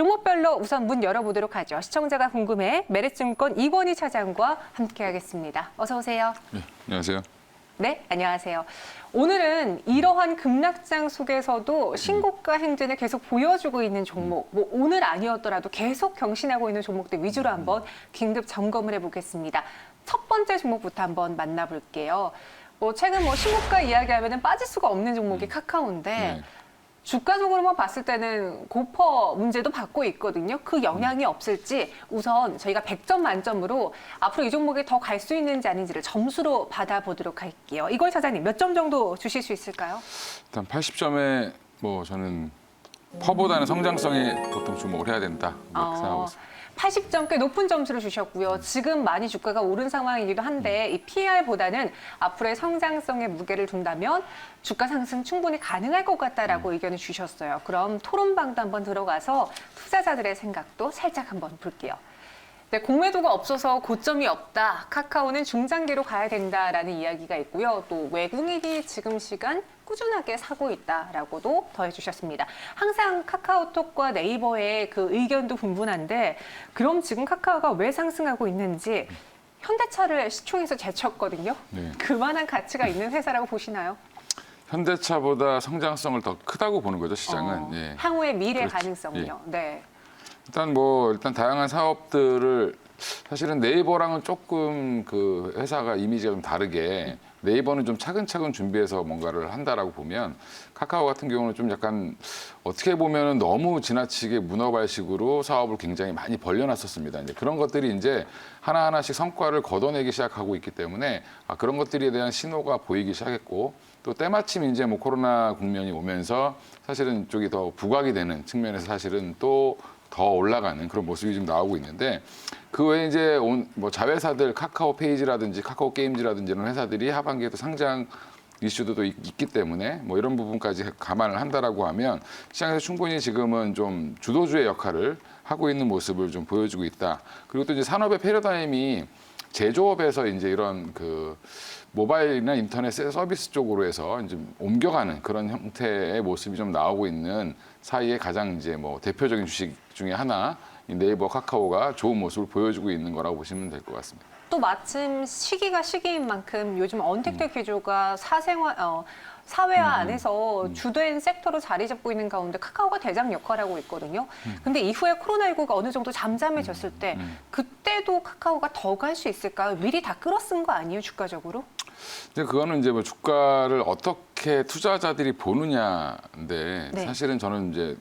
종목별로 우선 문 열어보도록 하죠. 시청자가 궁금해 메리츠증권 이권희 차장과 함께하겠습니다. 어서 오세요. 네, 안녕하세요. 네, 안녕하세요. 오늘은 이러한 급락장 속에서도 신고가 행진을 계속 보여주고 있는 종목, 뭐 오늘 아니었더라도 계속 경신하고 있는 종목들 위주로 한번 긴급 점검을 해보겠습니다. 첫 번째 종목부터 한번 만나볼게요. 최근 신고가 이야기하면 빠질 수가 없는 종목이 카카오인데 네. 주가적으로만 봤을 때는 고퍼 문제도 받고 있거든요. 그 영향이 없을지 우선 저희가 100점 만점으로 앞으로 이 종목에 더 갈 수 있는지 아닌지를 점수로 받아보도록 할게요. 이걸 차장님 몇 점 정도 주실 수 있을까요? 일단 80점에 저는 퍼보다는 성장성에 보통 주목을 해야 된다 이렇게 생각하고 있습니다. 80점 꽤 높은 점수를 주셨고요. 지금 많이 주가가 오른 상황이기도 한데 이 PR보다는 앞으로의 성장성에 무게를 둔다면 주가 상승 충분히 가능할 것 같다라고 의견을 주셨어요. 그럼 토론방도 한번 들어가서 투자자들의 생각도 살짝 한번 볼게요. 네, 공매도가 없어서 고점이 없다. 카카오는 중장기로 가야 된다라는 이야기가 있고요. 또 외국인이 지금 시간 꾸준하게 사고 있다라고도 더해주셨습니다. 항상 카카오톡과 네이버의 그 의견도 분분한데 그럼 지금 카카오가 왜 상승하고 있는지 현대차를 시총에서 제쳤거든요. 네. 그만한 가치가 있는 회사라고 보시나요? 현대차보다 성장성을 더 크다고 보는 거죠, 시장은. 예. 향후의 미래 그렇죠. 가능성이요. 네. 일단 다양한 사업들을 사실은 네이버랑은 조금 그 회사가 이미지가 좀 다르게 네이버는 좀 차근차근 준비해서 뭔가를 한다라고 보면 카카오 같은 경우는 좀 약간 어떻게 보면은 너무 지나치게 문어발식으로 사업을 굉장히 많이 벌려놨었습니다. 이제 그런 것들이 이제 하나하나씩 성과를 걷어내기 시작하고 있기 때문에 그런 것들에 대한 신호가 보이기 시작했고 또 때마침 이제 코로나 국면이 오면서 사실은 이쪽이 더 부각이 되는 측면에서 사실은 또 더 올라가는 그런 모습이 좀 나오고 있는데 그 외에 이제 자회사들 카카오 페이지라든지 카카오 게임즈라든지 이런 회사들이 하반기에 또 상장 이슈도 있기 때문에 이런 부분까지 감안을 한다라고 하면 시장에서 충분히 지금은 좀 주도주의 역할을 하고 있는 모습을 좀 보여주고 있다. 그리고 또 이제 산업의 패러다임이 제조업에서 이제 이런 그 모바일이나 인터넷 서비스 쪽으로 해서 이제 옮겨가는 그런 형태의 모습이 좀 나오고 있는 사이에 가장 이제 대표적인 주식 중에 하나 네이버 카카오가 좋은 모습을 보여주고 있는 거라고 보시면 될 것 같습니다. 또 마침 시기가 시기인 만큼 요즘 언택트 기조가 사회화 안에서 주된 섹터로 자리 잡고 있는 가운데 카카오가 대장 역할을 하고 있거든요. 근데 이후에 코로나19가 어느 정도 잠잠해졌을 때 그때도 카카오가 더 갈 수 있을까요? 미리 다 끌어쓴 거 아니에요, 주가적으로? 근데 그거는 이제 주가를 어떻게 투자자들이 보느냐인데 네. 사실은 저는 이제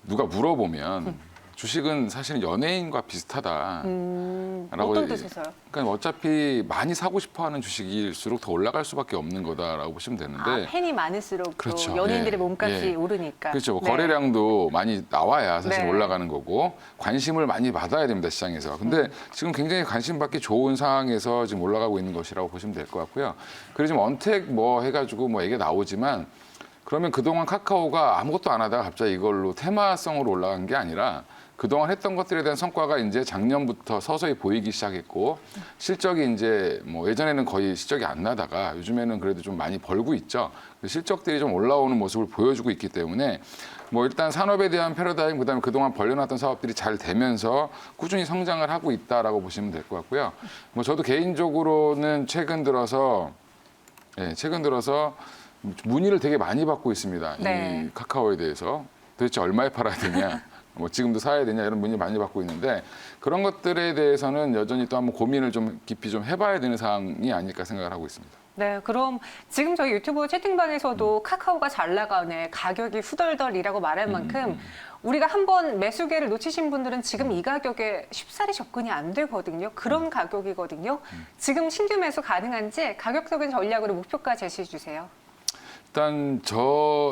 누가 물어보면 주식은 사실은 연예인과 비슷하다라고 어떤 뜻에서요? 그러니까 어차피 많이 사고 싶어하는 주식일수록 더 올라갈 수밖에 없는 거다라고 보시면 되는데 팬이 많을수록 그렇죠. 또 연예인들의 예. 몸값이 예. 오르니까. 그렇죠. 네. 거래량도 많이 나와야 사실 네. 올라가는 거고 관심을 많이 받아야 됩니다, 시장에서. 근데 지금 굉장히 관심 받기 좋은 상황에서 지금 올라가고 있는 것이라고 보시면 될 것 같고요. 그리고 지금 언택 해가지고 얘기 나오지만 그러면 그동안 카카오가 아무것도 안 하다가 갑자기 이걸로 테마성으로 올라간 게 아니라 그동안 했던 것들에 대한 성과가 이제 작년부터 서서히 보이기 시작했고 실적이 이제 예전에는 거의 실적이 안 나다가 요즘에는 그래도 좀 많이 벌고 있죠. 실적들이 좀 올라오는 모습을 보여주고 있기 때문에 일단 산업에 대한 패러다임 그다음에 그동안 벌려놨던 사업들이 잘 되면서 꾸준히 성장을 하고 있다라고 보시면 될 것 같고요. 저도 개인적으로는 최근 들어서 문의를 되게 많이 받고 있습니다. 네. 이 카카오에 대해서 도대체 얼마에 팔아야 되냐. 지금도 사야 되냐 이런 문의 많이 받고 있는데 그런 것들에 대해서는 여전히 또 한번 고민을 좀 깊이 좀 해봐야 되는 사항이 아닐까 생각을 하고 있습니다. 네, 그럼 지금 저희 유튜브 채팅방에서도 카카오가 잘 나가네, 가격이 후덜덜이라고 말할 만큼 우리가 한번 매수계를 놓치신 분들은 지금 이 가격에 쉽사리 접근이 안 되거든요. 그런 가격이거든요. 지금 신규 매수 가능한지 가격적인 전략으로 목표가 제시해 주세요. 일단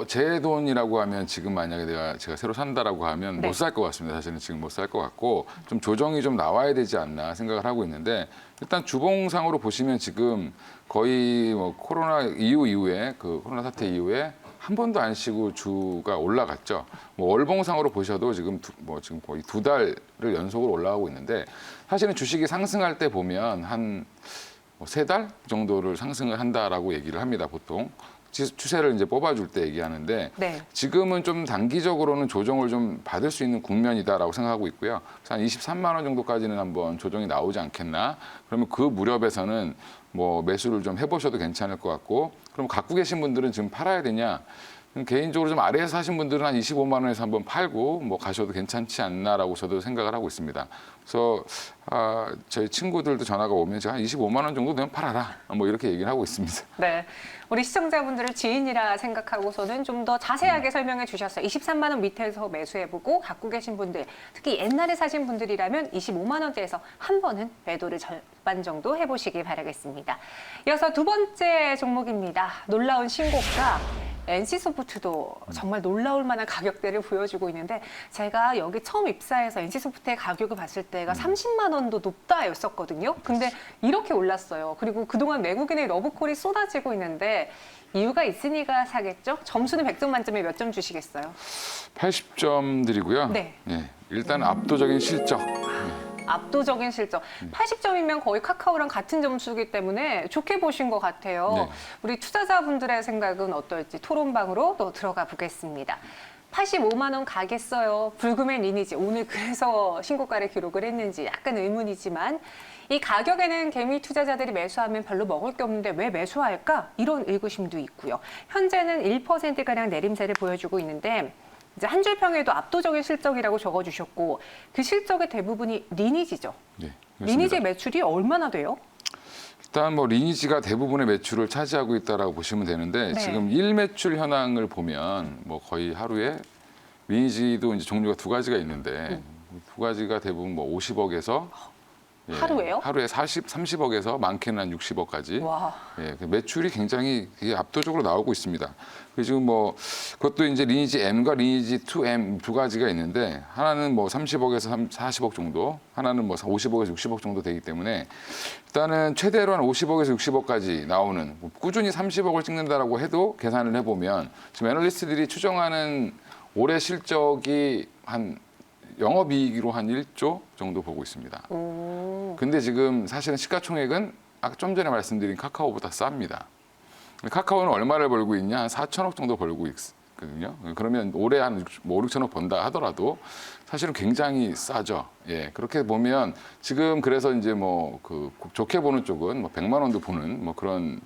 제 돈이라고 하면 지금 만약에 제가 새로 산다라고 하면 네. 못 살 것 같습니다. 사실은 지금 못 살 것 같고 좀 조정이 좀 나와야 되지 않나 생각을 하고 있는데 일단 주봉상으로 보시면 지금 거의 코로나 이후에 코로나 사태 이후에 한 번도 안 쉬고 주가 올라갔죠. 월봉상으로 보셔도 지금 지금 거의 2달을 연속으로 올라가고 있는데 사실은 주식이 상승할 때 보면 한 3달 정도를 상승을 한다라고 얘기를 합니다, 보통. 추세를 이제 뽑아줄 때 얘기하는데 네. 지금은 좀 단기적으로는 조정을 좀 받을 수 있는 국면이다라고 생각하고 있고요. 그래서 한 23만 원 정도까지는 한번 조정이 나오지 않겠나. 그러면 그 무렵에서는 뭐 매수를 좀 해보셔도 괜찮을 것 같고, 그럼 갖고 계신 분들은 지금 팔아야 되냐? 개인적으로 좀 아래에서 사신 분들은 한 25만 원에서 한번 팔고 뭐 가셔도 괜찮지 않나라고 저도 생각을 하고 있습니다. 그래서 저희 친구들도 전화가 오면 제가 한 25만 원 정도 되면 팔아라 뭐 이렇게 얘기를 하고 있습니다. 네. 우리 시청자분들을 지인이라 생각하고서는 좀 더 자세하게 설명해 주셨어요. 23만 원 밑에서 매수해보고 갖고 계신 분들, 특히 옛날에 사신 분들이라면 25만 원대에서 한 번은 매도를 절반 정도 해보시기 바라겠습니다. 이어서 두 번째 종목입니다. 놀라운 신고가 NC소프트도 정말 놀라울 만한 가격대를 보여주고 있는데, 제가 여기 처음 입사해서 NC소프트의 가격을 봤을 때가 30만 원도 높다였었거든요. 근데 이렇게 올랐어요. 그리고 그동안 외국인의 러브콜이 쏟아지고 있는데 이유가 있으니까 사겠죠? 점수는 100점 만점에 몇 점 주시겠어요? 80점 드리고요. 네. 예, 일단 압도적인 실적. 압도적인 실적. 80점이면 거의 카카오랑 같은 점수이기 때문에 좋게 보신 것 같아요. 네. 우리 투자자분들의 생각은 어떨지 토론방으로 또 들어가 보겠습니다. 85만 원 가겠어요. 불금의 리니지. 오늘 그래서 신고가를 기록을 했는지 약간 의문이지만, 이 가격에는 개미 투자자들이 매수하면 별로 먹을 게 없는데 왜 매수할까? 이런 의구심도 있고요. 현재는 1%가량 내림세를 보여주고 있는데, 이제 한 줄 평에도 압도적인 실적이라고 적어주셨고, 그 실적의 대부분이 리니지죠. 네, 리니지 매출이 얼마나 돼요? 일단 뭐 리니지가 대부분의 매출을 차지하고 있다라고 보시면 되는데 네. 지금 일매출 현황을 보면 뭐 거의 하루에 리니지도 이제 종류가 두 가지가 있는데 두 가지가 대부분 뭐 50억에서 하루에요? 하루에 30억에서 많게는 한 60억까지. 와. 예, 그 매출이 굉장히 압도적으로 나오고 있습니다. 그리고 지금 뭐 그것도 이제 리니지 M과 리니지 2M 두 가지가 있는데, 하나는 뭐 30억에서 40억 정도, 하나는 뭐 50억에서 60억 정도 되기 때문에 일단은 최대로 한 50억에서 60억까지 나오는, 뭐 꾸준히 30억을 찍는다라고 해도 계산을 해보면 지금 애널리스트들이 추정하는 올해 실적이 한 영업이익으로 한 1조 정도 보고 있습니다. 근데 지금 사실은 시가총액은 아까 좀 전에 말씀드린 카카오보다 쌉니다. 카카오는 얼마를 벌고 있냐? 한 4천억 정도 벌고 있거든요. 그러면 올해 한 5, 6천억 번다 하더라도 사실은 굉장히 싸죠. 예, 그렇게 보면 지금 그래서 이제 뭐 그 좋게 보는 쪽은 뭐 100만 원도 보는 뭐 그런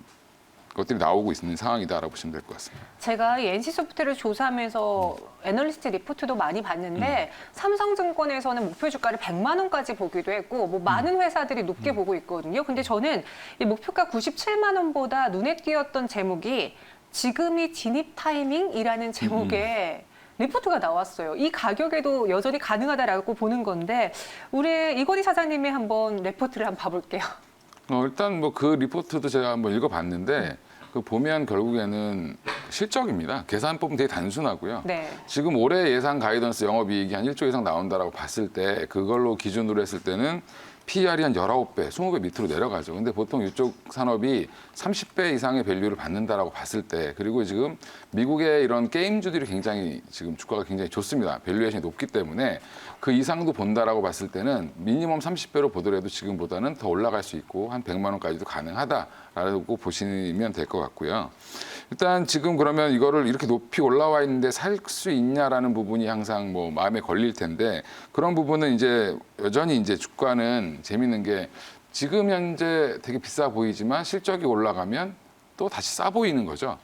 것들이 나오고 있는 상황이다라고 보시면 될 것 같습니다. 제가 이 NC소프트를 조사하면서 애널리스트 리포트도 많이 봤는데 삼성증권에서는 목표 주가를 100만 원까지 보기도 했고, 뭐 많은 회사들이 높게 보고 있거든요. 근데 저는 이 목표가 97만 원보다 눈에 띄었던 제목이 지금이 진입 타이밍이라는 제목의 리포트가 나왔어요. 이 가격에도 여전히 가능하다라고 보는 건데, 우리 이건희 사장님이 한번 리포트를 한번 봐볼게요. 일단 뭐 그 리포트도 제가 한번 읽어봤는데 그 보면 결국에는 실적입니다. 계산법은 되게 단순하고요. 네. 지금 올해 예상 가이던스 영업이익이 한 1조 이상 나온다라고 봤을 때 그걸로 기준으로 했을 때는 PER이 한 19배, 20배 밑으로 내려가죠. 근데 보통 이쪽 산업이 30배 이상의 밸류를 받는다라고 봤을 때, 그리고 지금 미국의 이런 게임주들이 굉장히 지금 주가가 굉장히 좋습니다. 밸류에이션이 높기 때문에 그 이상도 본다라고 봤을 때는 미니멈 30배로 보더라도 지금보다는 더 올라갈 수 있고 한 100만 원까지도 가능하다라고 보시면 될 것 같고요. 일단 지금 그러면 이거를 이렇게 높이 올라와 있는데 살 수 있냐라는 부분이 항상 뭐 마음에 걸릴 텐데, 그런 부분은 이제 여전히 이제 주가는 재밌는 게 지금 현재 되게 비싸 보이지만 실적이 올라가면 또 다시 싸 보이는 거죠.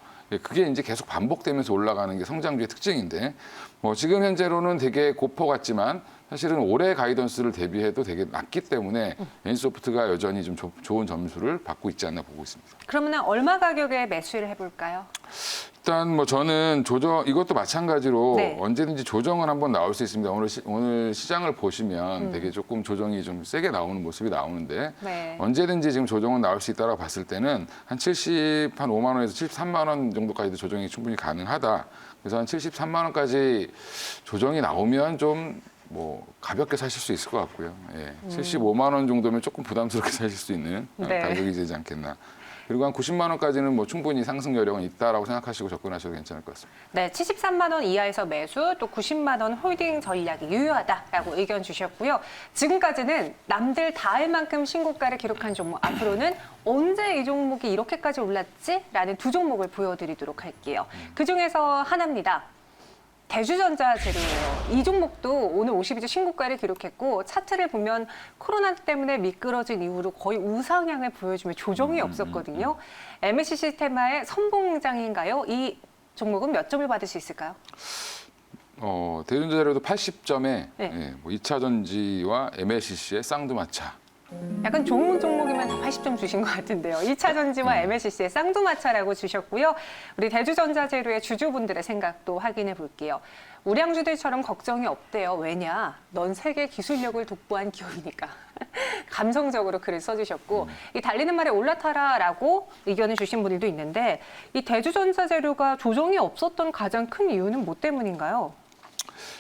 그게 이제 계속 반복되면서 올라가는 게 성장주의 특징인데, 뭐 지금 현재로는 되게 고퍼 같지만 사실은 올해 가이던스를 대비해도 되게 낮기 때문에 NC소프트가 여전히 좀 좋은 점수를 받고 있지 않나 보고 있습니다. 그러면 얼마 가격에 매수를 해볼까요? 일단 뭐 저는 이것도 마찬가지로 네. 언제든지 조정은 한번 나올 수 있습니다. 오늘 시장을 보시면 되게 조금 조정이 좀 세게 나오는 모습이 나오는데 네. 언제든지 지금 조정은 나올 수 있다고 봤을 때는 한 5만 원에서 73만 원 정도까지도 조정이 충분히 가능하다. 그래서 한 73만 원까지 조정이 나오면 좀 뭐 가볍게 사실 수 있을 것 같고요. 예. 75만 원 정도면 조금 부담스럽게 사실 수 있는 네. 가격이 되지 않겠나. 그리고 한 90만 원까지는 뭐 충분히 상승 여력은 있다라고 생각하시고 접근하셔도 괜찮을 것 같습니다. 네, 73만 원 이하에서 매수, 또 90만 원 홀딩 전략이 유효하다라고 의견 주셨고요. 지금까지는 남들 다 할 만큼 신고가를 기록한 종목, 앞으로는 언제 이 종목이 이렇게까지 올랐지?라는 두 종목을 보여드리도록 할게요. 그중에서 하나입니다. 대주전자 재료예요. 이 종목도 오늘 52주 신고가를 기록했고 차트를 보면 코로나 때문에 미끄러진 이후로 거의 우상향을 보여주며 조정이 없었거든요. MSCC 테마의 선봉장인가요? 이 종목은 몇 점을 받을 수 있을까요? 대전자 재료도 80점에 네. 예, 뭐 2차 전지와 MLCC의 쌍두마차. 약간 좋은 종목이면 다 80점 주신 것 같은데요. 2차 전지와 MLCC의 쌍두마차라고 주셨고요. 우리 대주전자 재료의 주주분들의 생각도 확인해 볼게요. 우량주들처럼 걱정이 없대요. 왜냐? 넌 세계 기술력을 독보한 기업이니까. 감성적으로 글을 써주셨고 이 달리는 말에 올라타라라고 의견을 주신 분들도 있는데 이 대주전자 재료가 조정이 없었던 가장 큰 이유는 뭐 때문인가요?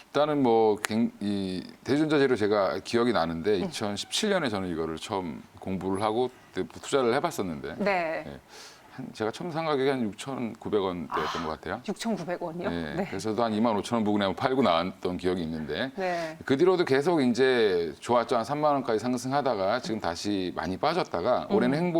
일단은 뭐 이 대전자 재료 제가 기억이 나는데 2017년에 저는 이거를 처음 공부를 하고 그때 투자를 해봤었는데 네. 제가 처음 산 가격이 한 6,900원대였던 것 같아요. 6,900원이요? 네. 그래서 한 25,000원 부근에 팔고 나왔던 기억이 있는데 네. 그 뒤로도 계속 이제 좋았죠. 한 3만 원까지 상승하다가 지금 다시 많이 빠졌다가 올해는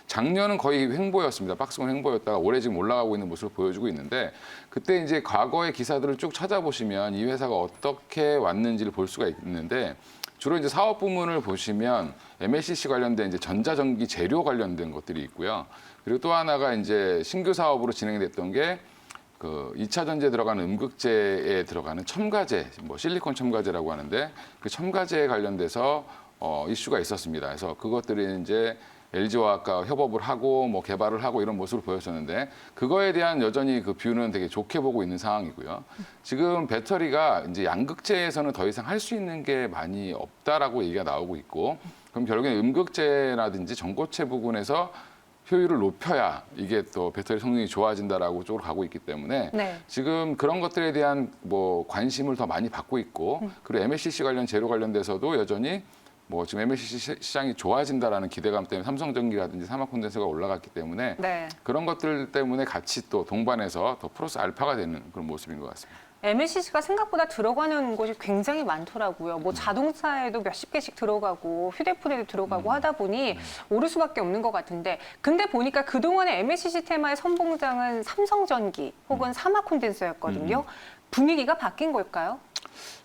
작년은 거의 횡보였습니다. 박스권 횡보였다가 올해 지금 올라가고 있는 모습을 보여주고 있는데 그때 이제 과거의 기사들을 쭉 찾아보시면 이 회사가 어떻게 왔는지를 볼 수가 있는데 주로 이제 사업 부문을 보시면 MLCC 관련된 이제 전자전기 재료 관련된 것들이 있고요. 그리고 또 하나가 이제 신규 사업으로 진행됐던 게 그 2차 전지에 들어가는 음극재에 들어가는 첨가제, 뭐 실리콘 첨가제라고 하는데 그 첨가제에 관련돼서 이슈가 있었습니다. 그래서 그것들이 이제 LG화학과 협업을 하고 뭐 개발을 하고 이런 모습을 보였었는데 그거에 대한 여전히 그 뷰는 되게 좋게 보고 있는 상황이고요. 지금 배터리가 이제 양극재에서는 더 이상 할 수 있는 게 많이 없다라고 얘기가 나오고 있고 그럼 결국엔 음극재라든지 전고체 부분에서 효율을 높여야 이게 또 배터리 성능이 좋아진다라고 쪽으로 가고 있기 때문에 네. 지금 그런 것들에 대한 뭐 관심을 더 많이 받고 있고 그리고 MLCC 관련 재료 관련돼서도 여전히 뭐 지금 MLCC 시장이 좋아진다라는 기대감 때문에 삼성전기라든지 삼화콘덴서가 올라갔기 때문에 네. 그런 것들 때문에 같이 또 동반해서 더 플러스 알파가 되는 그런 모습인 것 같습니다. MLCC가 생각보다 들어가는 곳이 굉장히 많더라고요. 뭐 자동차에도 몇십 개씩 들어가고 휴대폰에도 들어가고 하다 보니 오를 수밖에 없는 것 같은데 근데 보니까 그동안의 MLCC 테마의 선봉장은 삼성전기 혹은 삼화콘덴서였거든요. 분위기가 바뀐 걸까요?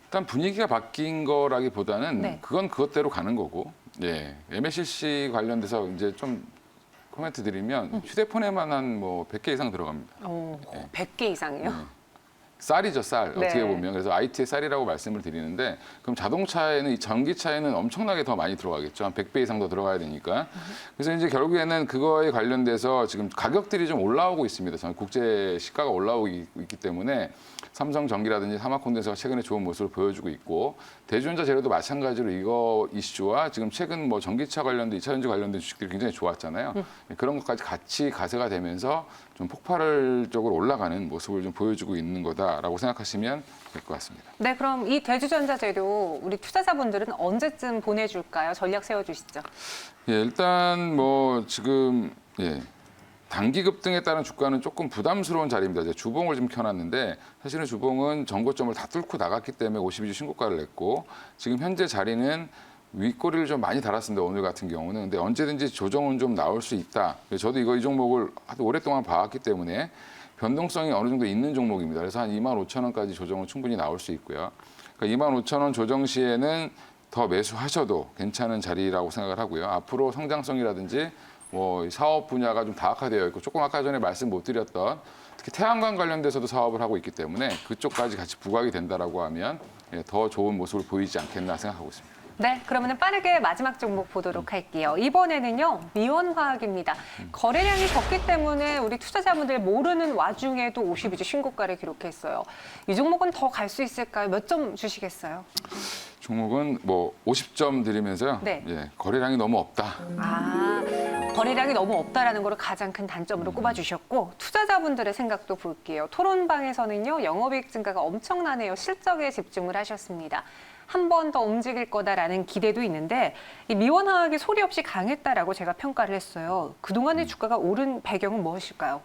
일단 분위기가 바뀐 거라기보다는 네. 그건 그것대로 가는 거고 예, MLCC 관련돼서 이제 좀 코멘트 드리면 휴대폰에만 한 뭐 100개 이상 들어갑니다. 100개 이상이요? 쌀이죠, 쌀. 네. 어떻게 보면. 그래서 IT의 쌀이라고 말씀을 드리는데 그럼 자동차에는 이 전기차에는 엄청나게 더 많이 들어가겠죠. 한 100배 이상 더 들어가야 되니까. 그래서 이제 결국에는 그거에 관련돼서 지금 가격들이 좀 올라오고 있습니다. 저는 국제 시가가 올라오고 있기 때문에 삼성전기라든지 삼화콘덴서가 최근에 좋은 모습을 보여주고 있고 대주전자 재료도 마찬가지로 이거 이슈와 지금 최근 뭐 전기차 관련된 2차 전지 관련된 주식들이 굉장히 좋았잖아요. 그런 것까지 같이 가세가 되면서 좀 폭발적으로 올라가는 모습을 좀 보여주고 있는 거다라고 생각하시면 될 것 같습니다. 네, 그럼 이 대주전자 재료 우리 투자자분들은 언제쯤 보내줄까요? 전략 세워주시죠. 예, 일단 뭐 지금 단기 급등에 따른 주가는 조금 부담스러운 자리입니다. 이제 주봉을 좀 켜놨는데 사실은 주봉은 전고점을 다 뚫고 나갔기 때문에 52주 신고가를 냈고 지금 현재 자리는 윗꼬리를 좀 많이 달았습니다. 오늘 같은 경우는. 근데 언제든지 조정은 좀 나올 수 있다. 저도 이 종목을 아주 오랫동안 봐왔기 때문에 변동성이 어느 정도 있는 종목입니다. 그래서 한 25,000원까지 조정은 충분히 나올 수 있고요. 그러니까 25,000원 조정 시에는 더 매수하셔도 괜찮은 자리라고 생각을 하고요. 앞으로 성장성이라든지 뭐 사업 분야가 좀 다각화되어 있고 조금 아까 전에 말씀 못 드렸던 특히 태양광 관련돼서도 사업을 하고 있기 때문에 그쪽까지 같이 부각이 된다라고 하면 더 좋은 모습을 보이지 않겠나 생각하고 있습니다. 네, 그러면 빠르게 마지막 종목 보도록 할게요. 이번에는요, 미원화학입니다. 거래량이 적기 때문에 우리 투자자분들 모르는 와중에도 52주 신고가를 기록했어요. 이 종목은 더 갈 수 있을까요? 몇 점 주시겠어요? 종목은 뭐 50점 드리면서요. 네. 거래량이 너무 없다. 거래량이 너무 없다라는 걸 가장 큰 단점으로 꼽아주셨고 투자자분들의 생각도 볼게요. 토론방에서는요, 영업이익 증가가 엄청나네요. 실적에 집중을 하셨습니다. 한 번 더 움직일 거다라는 기대도 있는데 이 미원화학이 소리 없이 강했다라고 제가 평가를 했어요. 그동안의 주가가 오른 배경은 무엇일까요?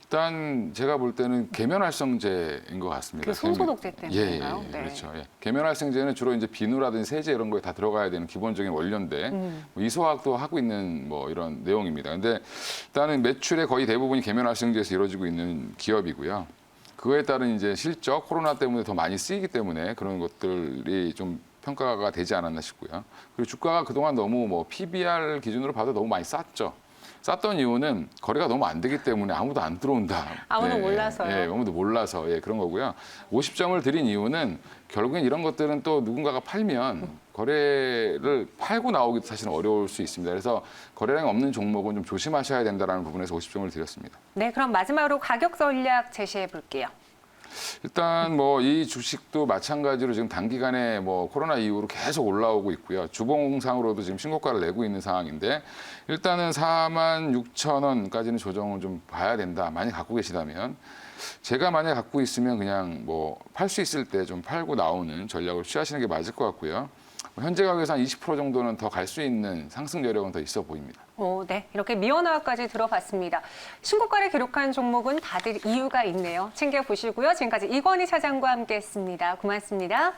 일단 제가 볼 때는 계면활성제인 것 같습니다. 그 손소독제 때문인가요? 예, 네. 그렇죠. 예. 계면활성제는 주로 이제 비누라든지 세제 이런 거에 다 들어가야 되는 기본적인 원료인데 뭐 이소화학도 하고 있는 뭐 이런 내용입니다. 근데 일단은 매출의 거의 대부분이 계면활성제에서 이루어지고 있는 기업이고요. 그거에 따른 이제 실적, 코로나 때문에 더 많이 쓰이기 때문에 그런 것들이 좀 평가가 되지 않았나 싶고요. 그리고 주가가 그동안 너무 뭐 PBR 기준으로 봐도 너무 많이 쌌죠. 쌌던 이유는 거래가 너무 안 되기 때문에 아무도 안 들어온다. 아무도 몰라서요. 예, 아무도 몰라서 그런 거고요. 50점을 드린 이유는 결국엔 이런 것들은 또 누군가가 팔면 거래를 팔고 나오기도 사실은 어려울 수 있습니다. 그래서 거래량이 없는 종목은 좀 조심하셔야 된다는 부분에서 50점을 드렸습니다. 네, 그럼 마지막으로 가격 전략 제시해 볼게요. 일단 뭐 이 주식도 마찬가지로 지금 단기간에 뭐 코로나 이후로 계속 올라오고 있고요. 주봉상으로도 지금 신고가를 내고 있는 상황인데 일단은 46,000원까지는 조정을 좀 봐야 된다. 많이 갖고 계시다면 제가 만약에 갖고 있으면 그냥 뭐 팔 수 있을 때 좀 팔고 나오는 전략을 취하시는 게 맞을 것 같고요. 현재 가격에서 한 20% 정도는 더 갈 수 있는 상승 여력은 더 있어 보입니다. 네. 이렇게 미원화까지 들어봤습니다. 신고가를 기록한 종목은 다들 이유가 있네요. 챙겨보시고요. 지금까지 이건희 차장과 함께했습니다. 고맙습니다.